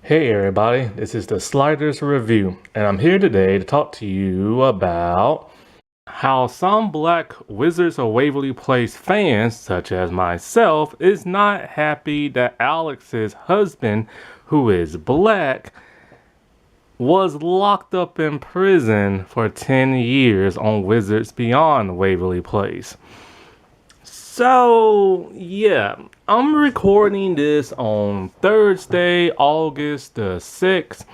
Hey everybody, this is the Sliders Review, and I'm here today to talk to you about how some black Wizards of Waverly Place fans, such as myself, is not happy that Alex's husband, who is black, was locked up in prison for 10 years on Wizards Beyond Waverly Place. So, yeah, I'm recording this on Thursday, August the 6th.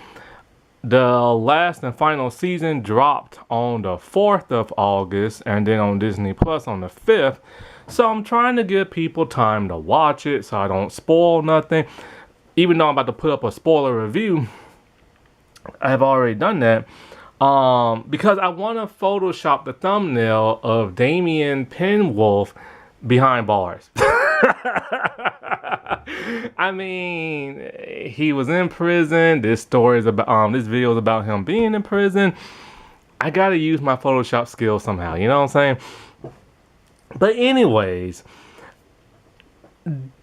The last and final season dropped on the 4th of August and then on Disney Plus on the 5th. So I'm trying to give people time to watch it so I don't spoil nothing. Even though I'm about to put up a spoiler review, I have already done that. Because I want to Photoshop the thumbnail of Damien Penwolf behind bars. I mean, he was in prison. This story is about this video is about him being in prison. I gotta use my Photoshop skills somehow, you know what I'm saying? But anyways,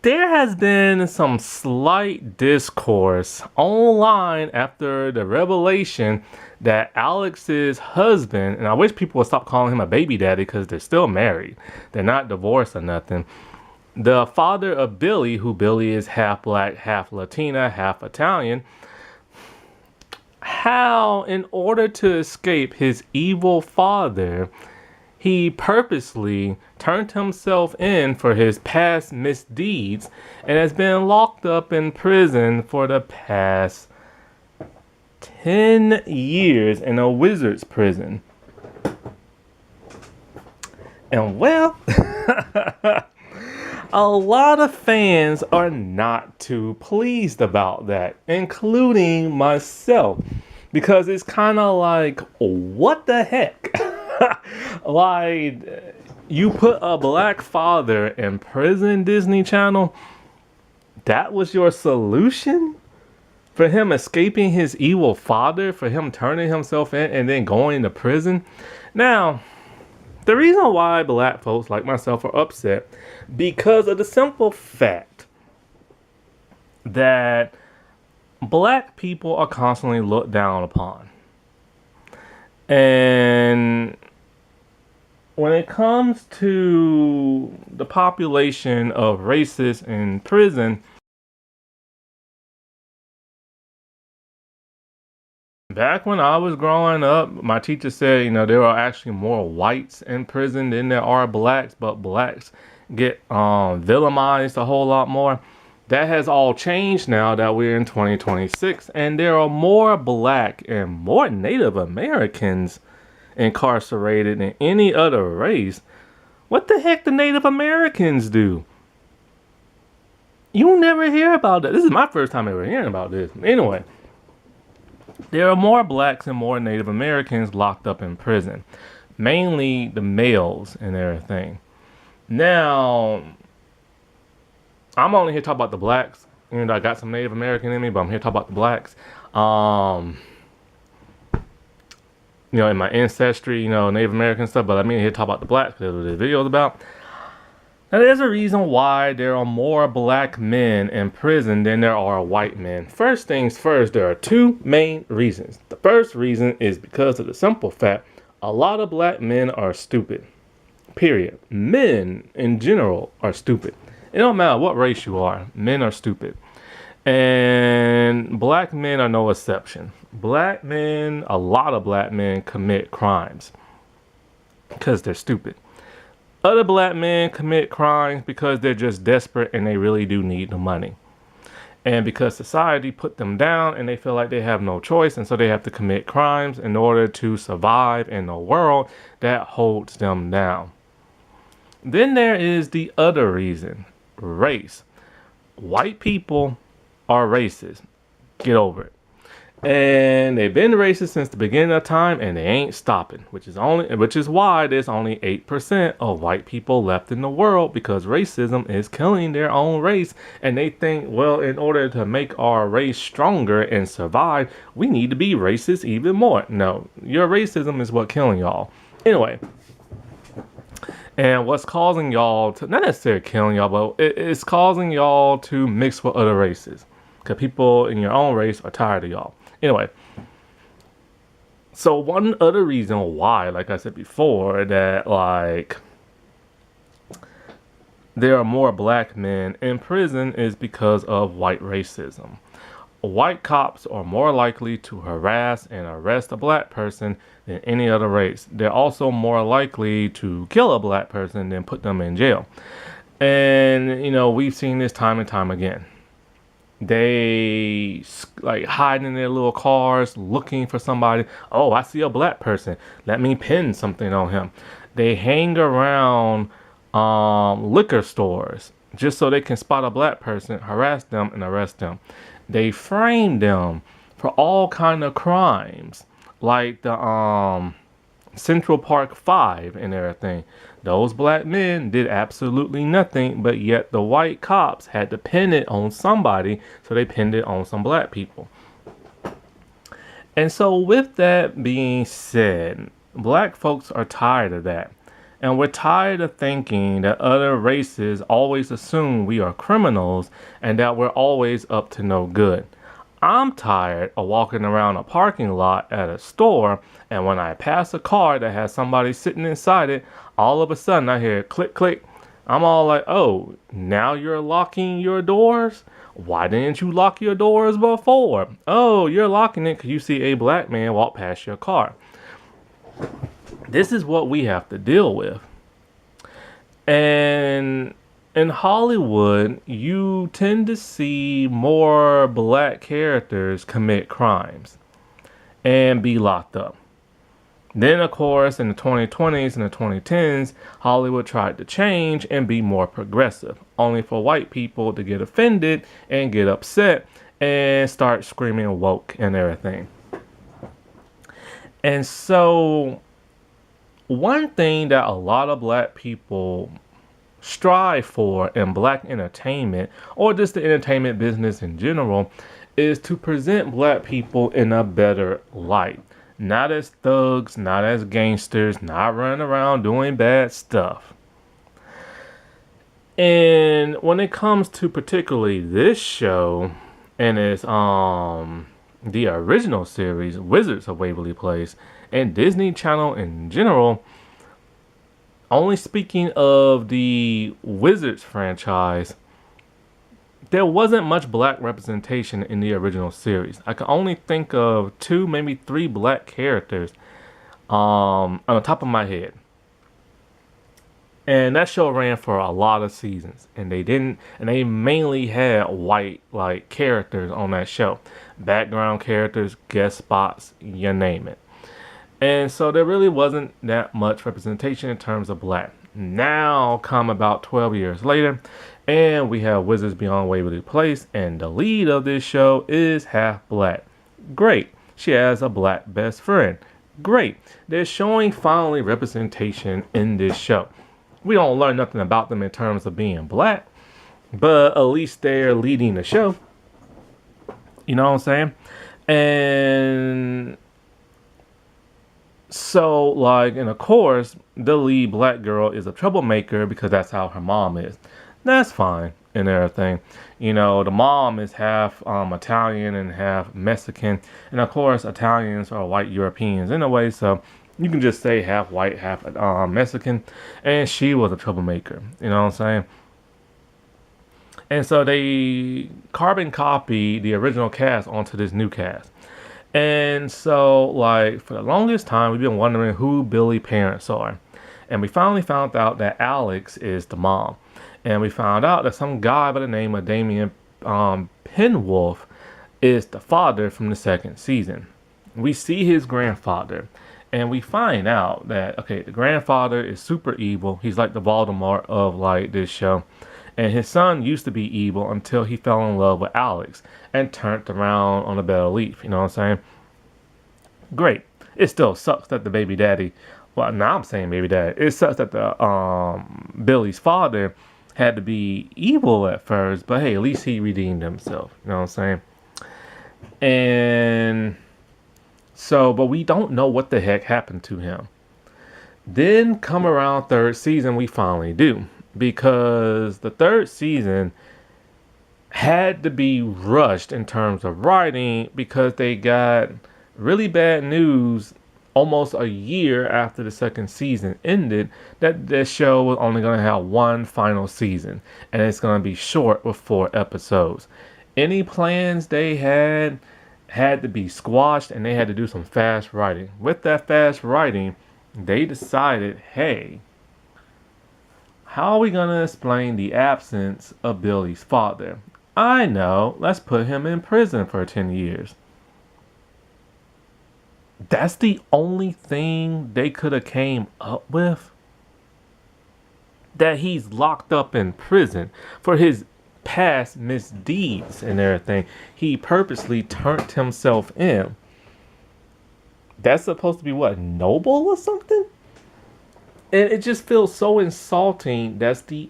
there has been some slight discourse online after the revelation that Alex's husband, and I wish people would stop calling him a baby daddy because they're still married. They're not divorced or nothing. The father of Billy, who Billy is half black, half Latina, half Italian, how in order to escape his evil father, he purposely turned himself in for his past misdeeds and has been locked up in prison for the past 10 years in a wizard's prison. And well, a lot of fans are not too pleased about that, including myself, because it's kind of like, what the heck? Like, you put a black father in prison, Disney Channel? That was your solution? For him escaping his evil father, for him turning himself in and then going to prison? Now, the reason why black folks like myself are upset, because of the simple fact that black people are constantly looked down upon. And when it comes to the population of racists in prison, back when I was growing up, my teacher said, there are actually more whites in prison than there are blacks, but blacks get villainized a whole lot more. That has all changed now that we're in 2026, and there are more black and more Native Americans incarcerated than any other race. What the heck do Native Americans do? You never hear about that. This is my first time ever hearing about this. Anyway, there are more blacks and more Native Americans locked up in prison, mainly the males and everything. Now, I'm only here to talk about the blacks. I got some Native American in me, but I'm here to talk about the blacks. In my ancestry, Native American stuff, but I'm here to talk about the blacks because that's what this video is about. Now, there's a reason why there are more black men in prison than there are white men. First things first, there are two main reasons. The first reason is because of the simple fact a lot of black men are stupid. Period. Men in general are stupid. It don't matter what race you are. Men are stupid. And black men are no exception. Black men, a lot of black men commit crimes because they're stupid. Other black men commit crimes because they're just desperate and they really do need the money. And because society put them down and they feel like they have no choice, and so they have to commit crimes in order to survive in a world that holds them down. Then there is the other reason, race. White people are racist. Get over it. And they've been racist since the beginning of time, and they ain't stopping, which is why there's only 8% of white people left in the world, because racism is killing their own race, and they think, well, in order to make our race stronger and survive, we need to be racist even more. No, your racism is what killing y'all. Anyway, and what's causing y'all to, not necessarily killing y'all, but it's causing y'all to mix with other races. because people in your own race are tired of y'all. Anyway, so one other reason why, like I said before, that like there are more black men in prison is because of white racism. White cops are more likely to harass and arrest a black person than any other race. They're also more likely to kill a black person than put them in jail. And, you know, we've seen this time and time again. They like hiding in their little cars looking for somebody. Oh, I see a black person. Let me pin something on him. They hang around liquor stores just so they can spot a black person, harass them, and arrest them. They frame them for all kind of crimes, like the Central Park 5 and everything. Those black men did absolutely nothing, but yet the white cops had to pin it on somebody, so they pinned it on some black people. And so with that being said, black folks are tired of that. And we're tired of thinking that other races always assume we are criminals and that we're always up to no good. I'm tired of walking around a parking lot at a store, and when I pass a car that has somebody sitting inside it, all of a sudden I hear click, click. I'm all like, oh, now you're locking your doors? Why didn't you lock your doors before? Oh, you're locking it because you see a black man walk past your car. This is what we have to deal with. And in Hollywood, you tend to see more black characters commit crimes and be locked up. Then, of course, in the 2020s and the 2010s, Hollywood tried to change and be more progressive, only for white people to get offended and get upset and start screaming woke and everything. And so one thing that a lot of black people strive for in black entertainment, or just the entertainment business in general, is to present black people in a better light. Not as thugs, not as gangsters, not running around doing bad stuff. And when it comes to particularly this show and its the original series, Wizards of Waverly Place, and Disney Channel in general, only speaking of the Wizards franchise, there wasn't much black representation in the original series. I can only think of 2, maybe 3 black characters on the top of my head. And that show ran for a lot of seasons, and they mainly had white like characters on that show. Background characters, guest spots, you name it. And so there really wasn't that much representation in terms of black. Now come about 12 years later, and we have Wizards Beyond Waverly Place, and the lead of this show is half black. Great. She has a black best friend. Great. They're showing finally representation in this show. We don't learn nothing about them in terms of being black, but at least they're leading the show. You know what I'm saying? And so, like, and of course, the lead black girl is a troublemaker because that's how her mom is. That's fine and everything. You know, the mom is half Italian and half Mexican. And of course, Italians are white Europeans in a way, so you can just say half white, half Mexican. And she was a troublemaker. You know what I'm saying? And so they carbon copy the original cast onto this new cast. And so, like, for the longest time, we've been wondering who Billy's parents are. And we finally found out that Alex is the mom. And we found out that some guy by the name of Damian Penwolf is the father from the second season. We see his grandfather. And we find out that, okay, the grandfather is super evil. He's like the Voldemort of, like, this show. And his son used to be evil until he fell in love with Alex and turned around on a better leaf. You know what I'm saying? Great. It still sucks that the baby daddy, well, now I'm saying baby daddy. It sucks that the Billy's father had to be evil at first, but hey, at least he redeemed himself. You know what I'm saying? And so, but we don't know what the heck happened to him. Then come around third season, we finally do. Because the third season had to be rushed in terms of writing because they got really bad news almost a year after the second season ended that this show was only going to have one final season and it's going to be short with 4 episodes. Any plans they had to be squashed and they had to do some fast writing. With that fast writing, they decided, hey, how are we going to explain the absence of Billy's father? I know, let's put him in prison for 10 years. That's the only thing they could have came up with? That he's locked up in prison for his past misdeeds and everything. He purposely turned himself in. That's supposed to be what, noble or something? And it just feels so insulting. That's the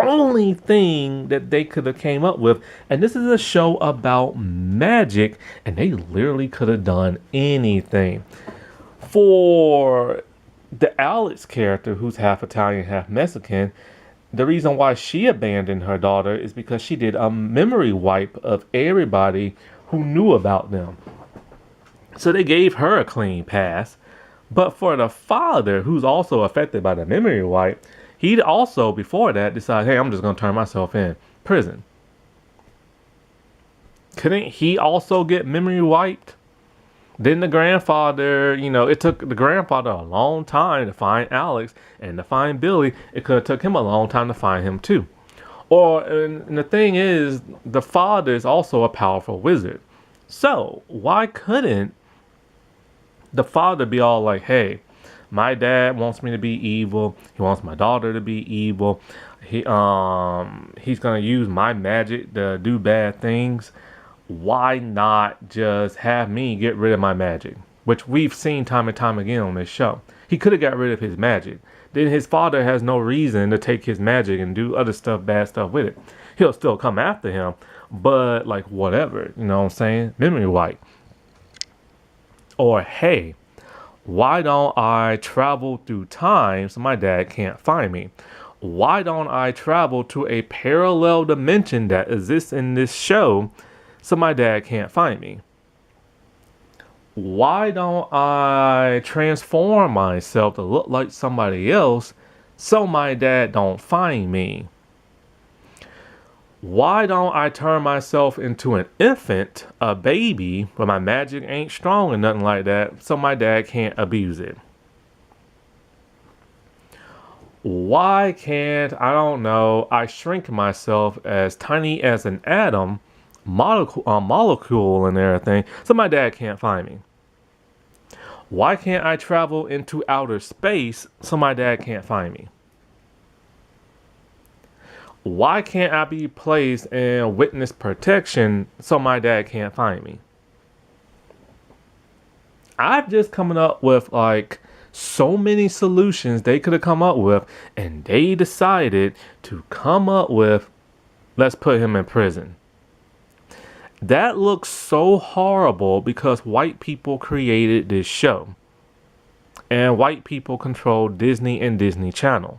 only thing that they could have came up with. And this is a show about magic, and they literally could have done anything. For the Alex character, who's half Italian, half Mexican, the reason why she abandoned her daughter is because she did a memory wipe of everybody who knew about them. So they gave her a clean pass. But for the father, who's also affected by the memory wipe, he'd also, before that, decide, hey, I'm just going to turn myself in prison. Couldn't he also get memory wiped? Then the grandfather, it took the grandfather a long time to find Alex and to find Billy. It could have took him a long time to find him too. And the thing is, the father is also a powerful wizard. So why couldn't the father be all like, hey, my dad wants me to be evil. He wants my daughter to be evil. He's gonna use my magic to do bad things. Why not just have me get rid of my magic? Which we've seen time and time again on this show. He could have got rid of his magic. Then his father has no reason to take his magic and do other stuff, bad stuff with it. He'll still come after him, but like whatever, you know what I'm saying? Memory wipe. Or hey, why don't I travel through time so my dad can't find me? Why don't I travel to a parallel dimension that exists in this show so my dad can't find me? Why don't I transform myself to look like somebody else so my dad don't find me? Why don't I turn myself into an infant, a baby, but my magic ain't strong or nothing like that, so my dad can't abuse it? Why can't, I don't know, I shrink myself as tiny as an atom, molecule and everything, so my dad can't find me? Why can't I travel into outer space so my dad can't find me? Why can't I be placed in witness protection so my dad can't find me? I've just coming up with like so many solutions they could have come up with, and they decided to come up with, let's put him in prison. That looks so horrible because white people created this show. And white people control Disney and Disney Channel.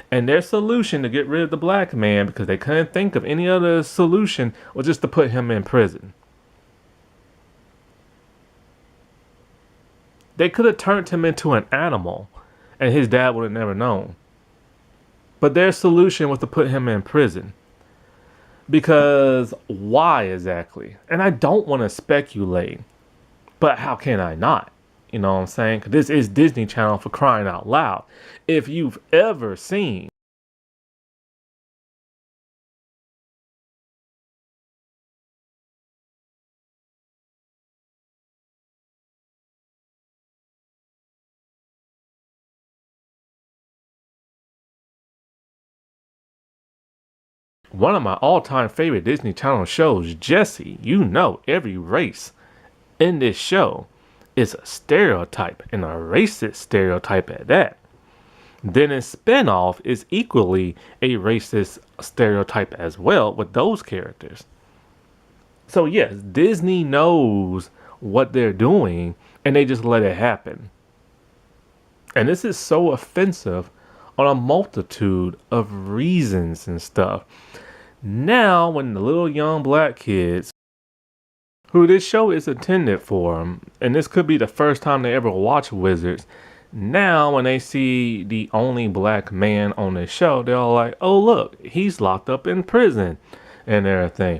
And their solution to get rid of the black man, because they couldn't think of any other solution, was just to put him in prison. They could have turned him into an animal, and his dad would have never known. But their solution was to put him in prison. Because why exactly? And I don't want to speculate, but how can I not? You know what I'm saying? 'Cause this is Disney Channel, for crying out loud. If you've ever seen one of my all-time favorite Disney Channel shows, Jessie, you know every race in this show is a stereotype, and a racist stereotype at that. Then a spinoff is equally a racist stereotype as well with those characters. So yes, Disney knows what they're doing and they just let it happen. And this is so offensive on a multitude of reasons and stuff. Now, when the little young black kids who this show is intended for, and this could be the first time they ever watch Wizards, now when they see the only black man on the show, they're all like, oh, look, he's locked up in prison and everything.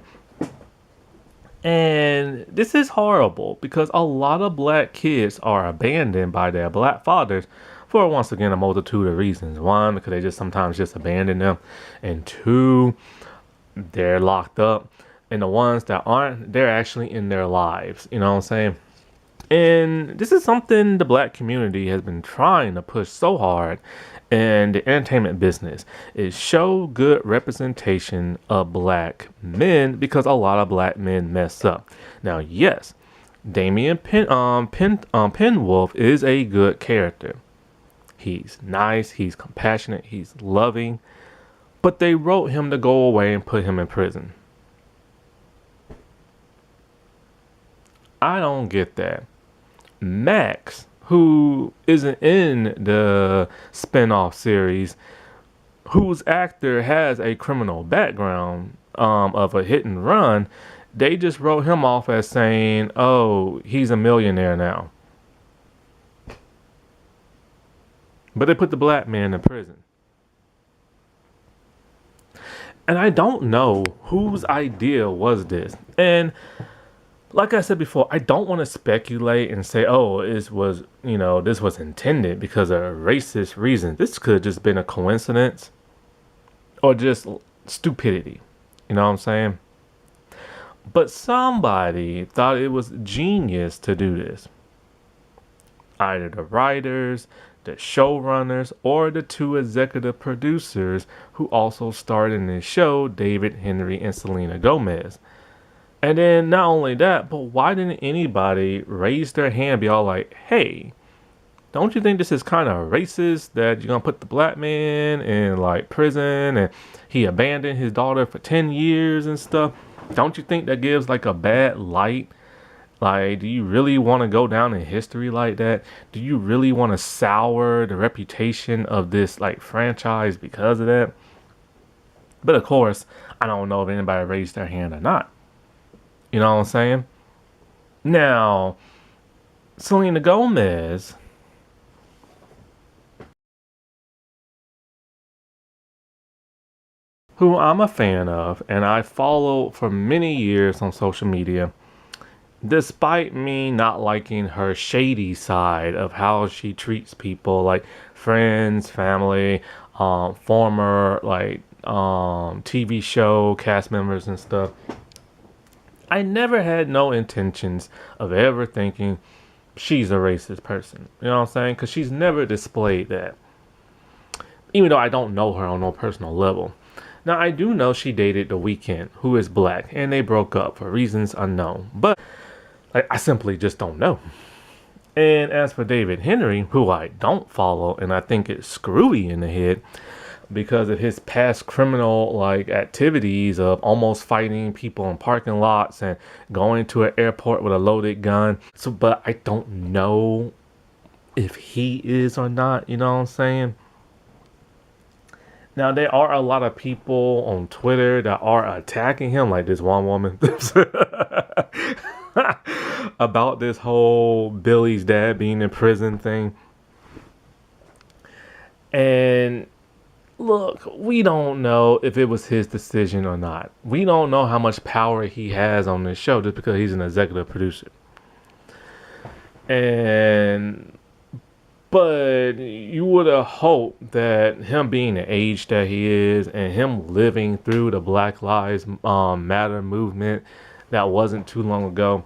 And this is horrible because a lot of black kids are abandoned by their black fathers for, once again, a multitude of reasons. One, because they just sometimes just abandon them. And two, they're locked up. And the ones that aren't, they're actually in their lives. You know what I'm saying? And this is something the black community has been trying to push so hard in the entertainment business, is show good representation of black men, because a lot of black men mess up. Now, yes, Penwolf is a good character. He's nice, he's compassionate, he's loving, but they wrote him to go away and put him in prison. I don't get that. Max, who isn't in the spin-off series, whose actor has a criminal background of a hit and run, they just wrote him off as saying, oh, he's a millionaire now. But they put the black man in prison. And I don't know whose idea was this. And like I said before, I don't want to speculate and say, oh, this was intended because of racist reasons. This could have just been a coincidence or just stupidity. You know what I'm saying? But somebody thought it was genius to do this. Either the writers, the showrunners, or the two executive producers who also starred in this show, David Henry and Selena Gomez. And then not only that, but why didn't anybody raise their hand and be all like, hey, don't you think this is kind of racist that you're going to put the black man in like prison and he abandoned his daughter for 10 years and stuff? Don't you think that gives like a bad light? Like, do you really want to go down in history like that? Do you really want to sour the reputation of this like franchise because of that? But of course, I don't know if anybody raised their hand or not. You know what I'm saying? Now, Selena Gomez, who I'm a fan of and I follow for many years on social media, despite me not liking her shady side of how she treats people like friends, family, former TV show cast members and stuff, I never had no intentions of ever thinking she's a racist person. You know what I'm saying? Because she's never displayed that. Even though I don't know her on no personal level. Now, I do know she dated The Weeknd, who is black, and they broke up for reasons unknown. But I simply just don't know. And as for David Henry, who I don't follow, and I think is screwy in the head, because of his past criminal activities of almost fighting people in parking lots and going to an airport with a loaded gun. So, but I don't know if he is or not, you know what I'm saying? Now, there are a lot of people on Twitter that are attacking him, like this one woman, about this whole Billy's dad being in prison thing. And look, we don't know if it was his decision or not. We don't know how much power he has on this show just because he's an executive producer. But you would have hoped that him being the age that he is and him living through the Black Lives Matter movement that wasn't too long ago,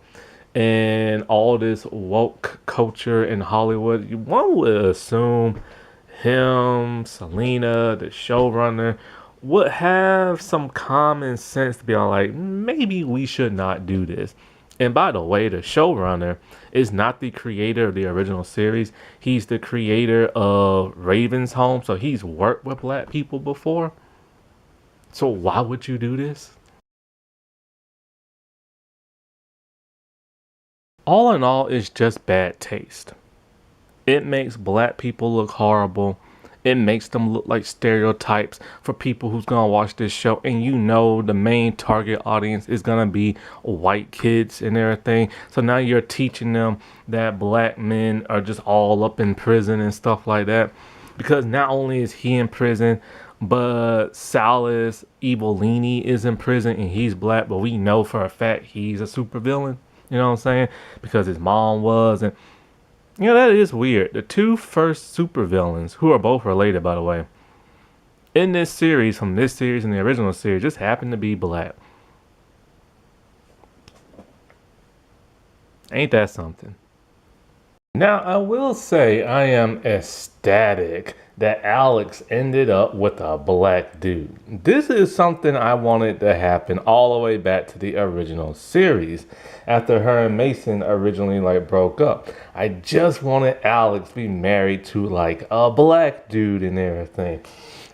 and all this woke culture in Hollywood, one would assume him, Selena, the showrunner, would have some common sense to be like, maybe we should not do this. And by the way, the showrunner is not the creator of the original series. He's the creator of Raven's Home, so he's worked with black people before. So why would you do this? All in all, it's just bad taste. It makes black people look horrible. It makes them look like stereotypes for people who's gonna watch this show, and you know the main target audience is gonna be white kids and everything. So now you're teaching them that black men are just all up in prison and stuff like that, because not only is he in prison, but Salas Evolini is in prison and he's black, but we know for a fact he's a supervillain. You know what I'm saying? Because his mom was, and you know, that is weird. The two first supervillains, who are both related, by the way, in this series, from this series and the original series, just happen to be black. Ain't that something? Now, I will say I am ecstatic that Alex ended up with a black dude. This is something I wanted to happen all the way back to the original series. After her and Mason originally broke up, I just wanted Alex to be married to a black dude and everything.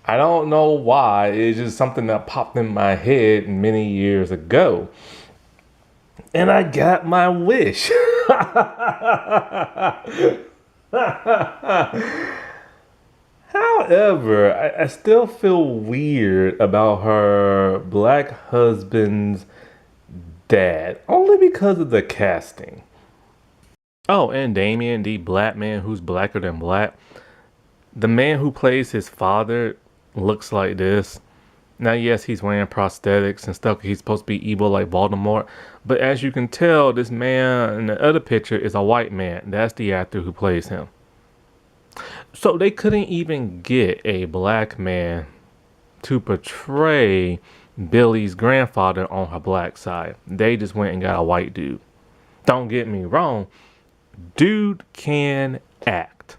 I don't know why. It's just something that popped in my head many years ago. And I got my wish. However, I still feel weird about her black husband's dad, only because of the casting. Oh, and Damien, the black man who's blacker than black. The man who plays his father looks like this. Now, yes, he's wearing prosthetics and stuff. He's supposed to be evil like Voldemort. But as you can tell, this man in the other picture is a white man. That's the actor who plays him. So they couldn't even get a black man to portray Billy's grandfather on her black side. They just went and got a white dude. Don't get me wrong. Dude can act.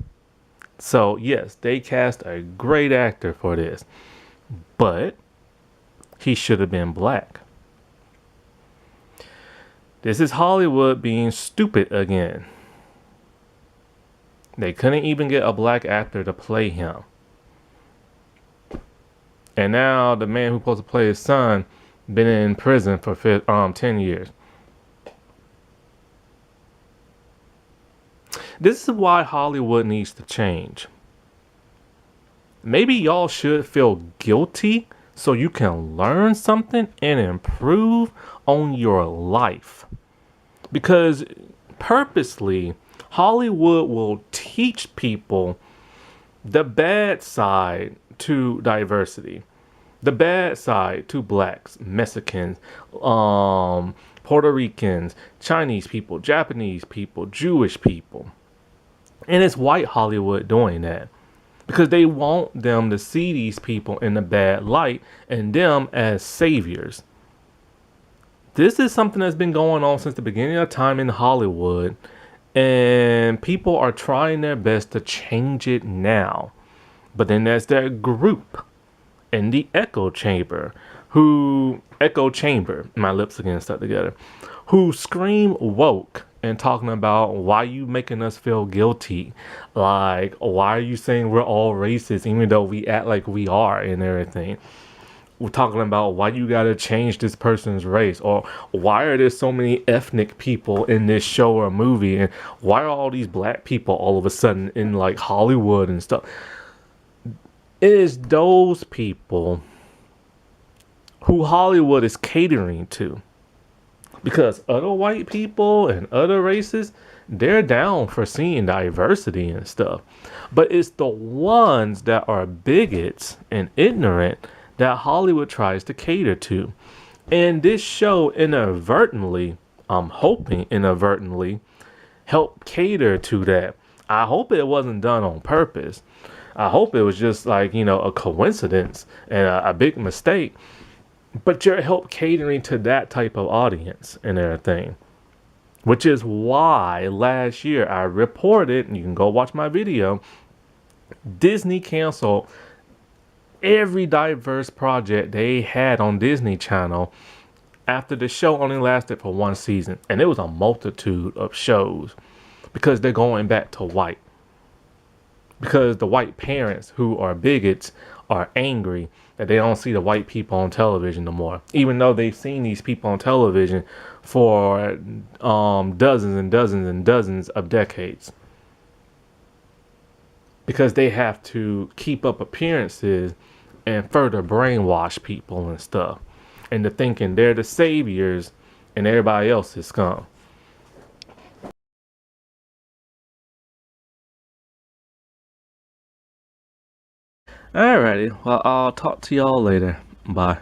So, yes, they cast a great actor for this. But he should have been black. This is Hollywood being stupid again. They couldn't even get a black actor to play him. And now the man who's supposed to play his son been in prison for 10 years. This is why Hollywood needs to change. Maybe y'all should feel guilty so you can learn something and improve on your life. Because purposely, Hollywood will teach people the bad side to diversity, the bad side to blacks, Mexicans, Puerto Ricans, Chinese people, Japanese people, Jewish people. And it's white Hollywood doing that. Because they want them to see these people in a bad light and them as saviors. This is something that's been going on since the beginning of time in Hollywood. And people are trying their best to change it now. But then there's that group in the echo chamber my lips again stuck together, who scream woke and talking about why you making us feel guilty. Like, why are you saying we're all racist even though we act like we are and everything? We're talking about why you gotta change this person's race, or why are there so many ethnic people in this show or movie, and why are all these black people all of a sudden in Hollywood and stuff. It is those people who Hollywood is catering to. Because other white people and other races, they're down for seeing diversity and stuff. But it's the ones that are bigots and ignorant that Hollywood tries to cater to. And this show inadvertently, I'm hoping inadvertently, helped cater to that. I hope it wasn't done on purpose. I hope it was just a coincidence and a big mistake. But you're help catering to that type of audience and everything. Which is why last year I reported, and you can go watch my video, Disney canceled every diverse project they had on Disney Channel after the show only lasted for one season. And it was a multitude of shows because they're going back to white. Because the white parents who are bigots are angry that they don't see the white people on television no more, even though they've seen these people on television for dozens and dozens and dozens of decades. because they have to keep up appearances and further brainwash people and stuff into thinking they're the saviors and everybody else is scum. Alrighty, well, I'll talk to y'all later. Bye.